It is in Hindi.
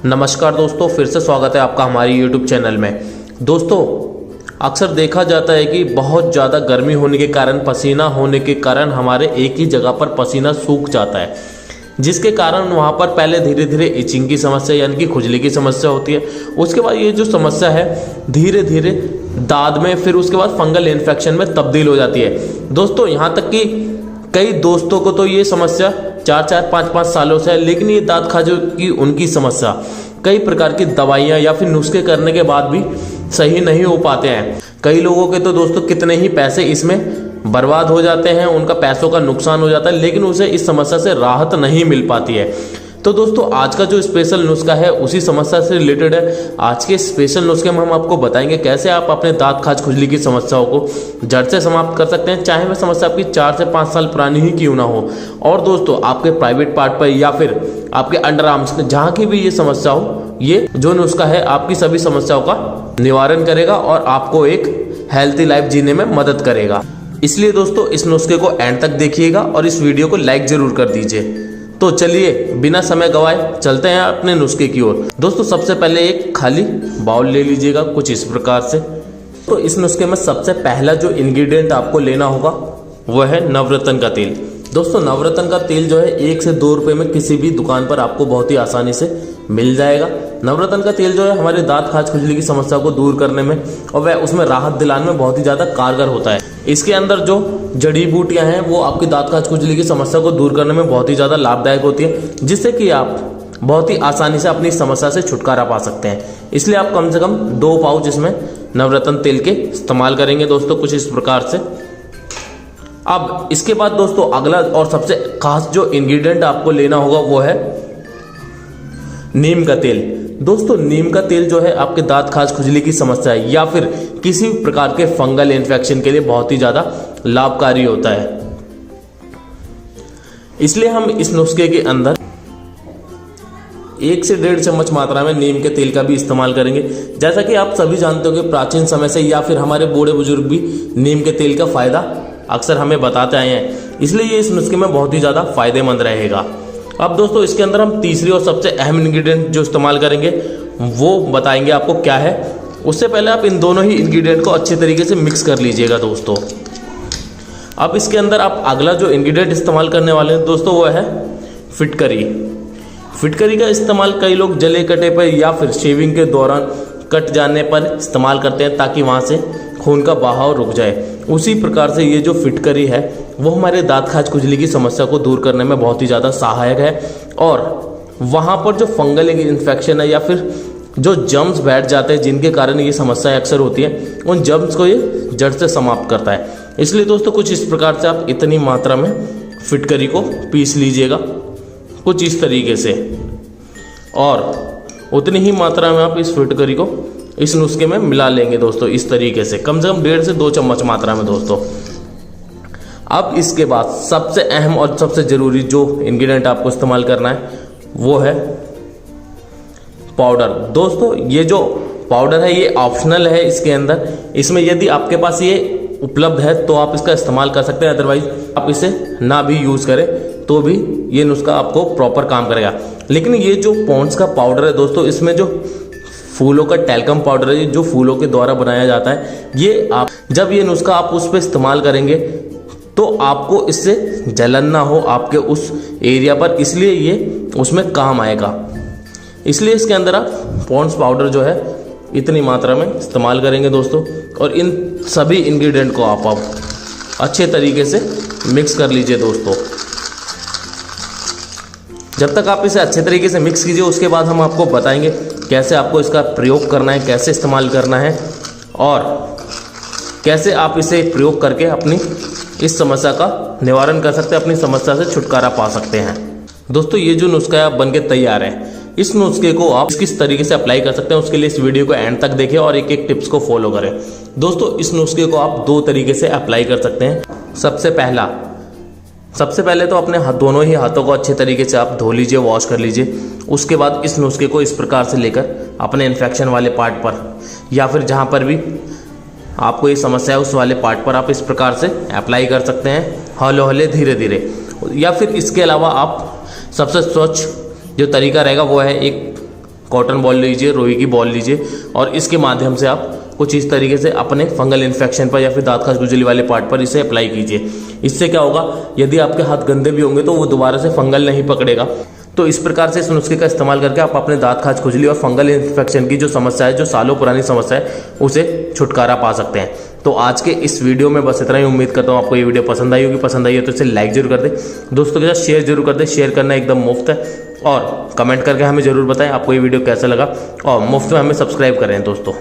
नमस्कार दोस्तों, फिर से स्वागत है आपका हमारी YouTube चैनल में। दोस्तों, अक्सर देखा जाता है कि बहुत ज़्यादा गर्मी होने के कारण, पसीना होने के कारण हमारे एक ही जगह पर पसीना सूख जाता है, जिसके कारण वहाँ पर पहले धीरे धीरे इचिंग की समस्या यानी कि खुजली की समस्या होती है। उसके बाद ये जो समस्या है धीरे धीरे दाद में, फिर उसके बाद फंगल इन्फेक्शन में तब्दील हो जाती है। दोस्तों, यहाँ तक कि कई दोस्तों को तो ये समस्या 4-4, 5-5 सालों से है, लेकिन ये दांत खाजो की उनकी समस्या कई प्रकार की दवाइयाँ या फिर नुस्खे करने के बाद भी सही नहीं हो पाते हैं। कई लोगों के तो दोस्तों कितने ही पैसे इसमें बर्बाद हो जाते हैं, उनका पैसों का नुकसान हो जाता है, लेकिन उसे इस समस्या से राहत नहीं मिल पाती है। तो दोस्तों, आज का जो स्पेशल नुस्खा है उसी समस्या से रिलेटेड है। आज के स्पेशल नुस्खे में हम आपको बताएंगे कैसे आप अपने दांत खाज खुजली की समस्याओं को जड़ से समाप्त कर सकते हैं, चाहे वह समस्या आपकी 4 से 5 साल पुरानी ही क्यों ना हो। और दोस्तों, आपके प्राइवेट पार्ट पर या फिर आपके अंडर आर्म्स में जहाँ की भी ये समस्या हो, ये जो नुस्खा है आपकी सभी समस्याओं का निवारण करेगा और आपको एक हेल्थी लाइफ जीने में मदद करेगा। इसलिए दोस्तों, इस नुस्खे को एंड तक देखिएगा और इस वीडियो को लाइक जरूर कर दीजिए। तो चलिए बिना समय गवाए चलते हैं अपने नुस्खे की ओर। दोस्तों, सबसे पहले एक खाली बाउल ले लीजिएगा कुछ इस प्रकार से। तो इस नुस्खे में सबसे पहला जो इंग्रेडिएंट आपको लेना होगा वह है नवरत्न का तेल। दोस्तों, नवरत्न का तेल जो है 1 से 2 रुपए में किसी भी दुकान पर आपको बहुत ही आसानी से मिल जाएगा। नवरत्न का तेल जो है हमारे दांत खाज खुजली की समस्या को दूर करने में और वह उसमें राहत दिलाने में बहुत ही ज़्यादा कारगर होता है। इसके अंदर जो जड़ी बूटियां हैं वो आपकी दांत खाज खुजली की समस्या को दूर करने में बहुत ही ज़्यादा लाभदायक होती है, जिससे कि आप बहुत ही आसानी से अपनी समस्या से छुटकारा पा सकते हैं। इसलिए आप कम से कम 2 पाउच इसमें नवरत्न तेल के इस्तेमाल करेंगे दोस्तों, कुछ इस प्रकार से। अब इसके बाद दोस्तों, अगला और सबसे खास जो इंग्रेडिएंट आपको लेना होगा वो है नीम का तेल। दोस्तों, नीम का तेल जो है आपके दांत खाज खुजली की समस्या है या फिर किसी भी प्रकार के फंगल इन्फेक्शन के लिए बहुत ही ज्यादा लाभकारी होता है। इसलिए हम इस नुस्खे के अंदर 1 से 1.5 चम्मच मात्रा में नीम के तेल का भी इस्तेमाल करेंगे। जैसा कि आप सभी जानते हो कि प्राचीन समय से या फिर हमारे बूढ़े बुजुर्ग भी नीम के तेल का फायदा अक्सर हमें बताते आए हैं, इसलिए ये इस नुस्खे में बहुत ही ज्यादा फायदेमंद रहेगा। अब दोस्तों, इसके अंदर हम तीसरी और सबसे अहम इंग्रेडिएंट जो इस्तेमाल करेंगे वो बताएंगे आपको क्या है। उससे पहले आप इन दोनों ही इंग्रेडिएंट को अच्छे तरीके से मिक्स कर लीजिएगा दोस्तों। अब इसके अंदर आप अगला जो इंग्रेडिएंट इस्तेमाल करने वाले हैं दोस्तों वो है फिटकरी। फिटकरी का इस्तेमाल कई लोग जले कटे पर या फिर शेविंग के दौरान कट जाने पर इस्तेमाल करते हैं ताकि वहाँ से खून का बहाव रुक जाए। उसी प्रकार से ये जो फिटकरी है वो हमारे दांत खाज खुजली की समस्या को दूर करने में बहुत ही ज़्यादा सहायक है और वहाँ पर जो फंगल इन्फेक्शन है या फिर जो जर्म्स बैठ जाते हैं जिनके कारण ये समस्याएं अक्सर होती हैं, उन जर्म्स को ये जड़ से समाप्त करता है। इसलिए दोस्तों, कुछ इस प्रकार से आप इतनी मात्रा में फिटकरी को पीस लीजिएगा कुछ इस तरीके से, और उतनी ही मात्रा में आप इस फिटकरी को इस नुस्खे में मिला लेंगे दोस्तों, इस तरीके से कम 1.5 से 2 चम्मच मात्रा में दोस्तों। अब इसके बाद सबसे अहम और सबसे जरूरी जो इंग्रेडिएंट आपको इस्तेमाल करना है वो है पाउडर। दोस्तों, ये जो पाउडर है ये ऑप्शनल है इसके अंदर। इसमें यदि आपके पास ये उपलब्ध है तो आप इसका इस्तेमाल कर सकते हैं, अदरवाइज आप इसे ना भी यूज करें तो भी ये नुस्खा आपको प्रॉपर काम करेगा। लेकिन ये जो पॉन्ड्स का पाउडर है दोस्तों, इसमें जो फूलों का टैल्कम पाउडर है जो फूलों के द्वारा बनाया जाता है, ये आप जब ये नुस्खा आप उस पर इस्तेमाल करेंगे तो आपको इससे जलन ना हो आपके उस एरिया पर, इसलिए ये उसमें काम आएगा। इसलिए इसके अंदर आप पॉन्ड्स पाउडर जो है इतनी मात्रा में इस्तेमाल करेंगे दोस्तों, और इन सभी इंग्रेडिएंट को आप अच्छे तरीके से मिक्स कर लीजिए दोस्तों। जब तक आप इसे अच्छे तरीके से मिक्स कीजिए, उसके बाद हम आपको बताएंगे कैसे आपको इसका प्रयोग करना है, कैसे इस्तेमाल करना है और कैसे आप इसे प्रयोग करके अपनी इस समस्या का निवारण कर सकते हैं, अपनी समस्या से छुटकारा पा सकते हैं। दोस्तों, ये जो नुस्खा है आप बनके तैयार है। इस नुस्खे को आप किस तरीके से अप्लाई कर सकते हैं उसके लिए इस वीडियो को एंड तक देखें और एक एक टिप्स को फॉलो करें। दोस्तों, इस नुस्खे को आप 2 तरीके से अप्लाई कर सकते हैं। सबसे पहले तो अपने दोनों ही हाथों को अच्छे तरीके से आप धो लीजिए, वॉश कर लीजिए। उसके बाद इस नुस्खे को इस प्रकार से लेकर अपने इन्फेक्शन वाले पार्ट पर या फिर जहाँ पर भी आपको ये समस्या है उस वाले पार्ट पर आप इस प्रकार से अप्लाई कर सकते हैं, हौले हौले धीरे धीरे। या फिर इसके अलावा आप सबसे स्वच्छ जो तरीका रहेगा वो है एक कॉटन बॉल लीजिए, रुई की बॉल लीजिए और इसके माध्यम से आप कुछ इस तरीके से अपने फंगल इन्फेक्शन पर या फिर दांत खाज खुजली वाले पार्ट पर इसे अप्लाई कीजिए। इससे क्या होगा, यदि आपके हाथ गंदे भी होंगे तो वो दोबारा से फंगल नहीं पकड़ेगा। तो इस प्रकार से इस नुस्खे का इस्तेमाल करके आप अपने दांत खाज खुजली और फंगल इन्फेक्शन की जो समस्या है, जो सालों पुरानी समस्या है, उसे छुटकारा पा सकते हैं। तो आज के इस वीडियो में बस इतना ही। उम्मीद करता हूँ आपको ये वीडियो पसंद आई होगी। पसंद आई है तो इसे लाइक जरूर कर दे, दोस्तों के साथ शेयर जरूर कर दे। शेयर करना एकदम मुफ्त है और कमेंट करके हमें जरूर बताएं आपको ये वीडियो कैसा लगा और मुफ्त में हमें सब्सक्राइब करें दोस्तों।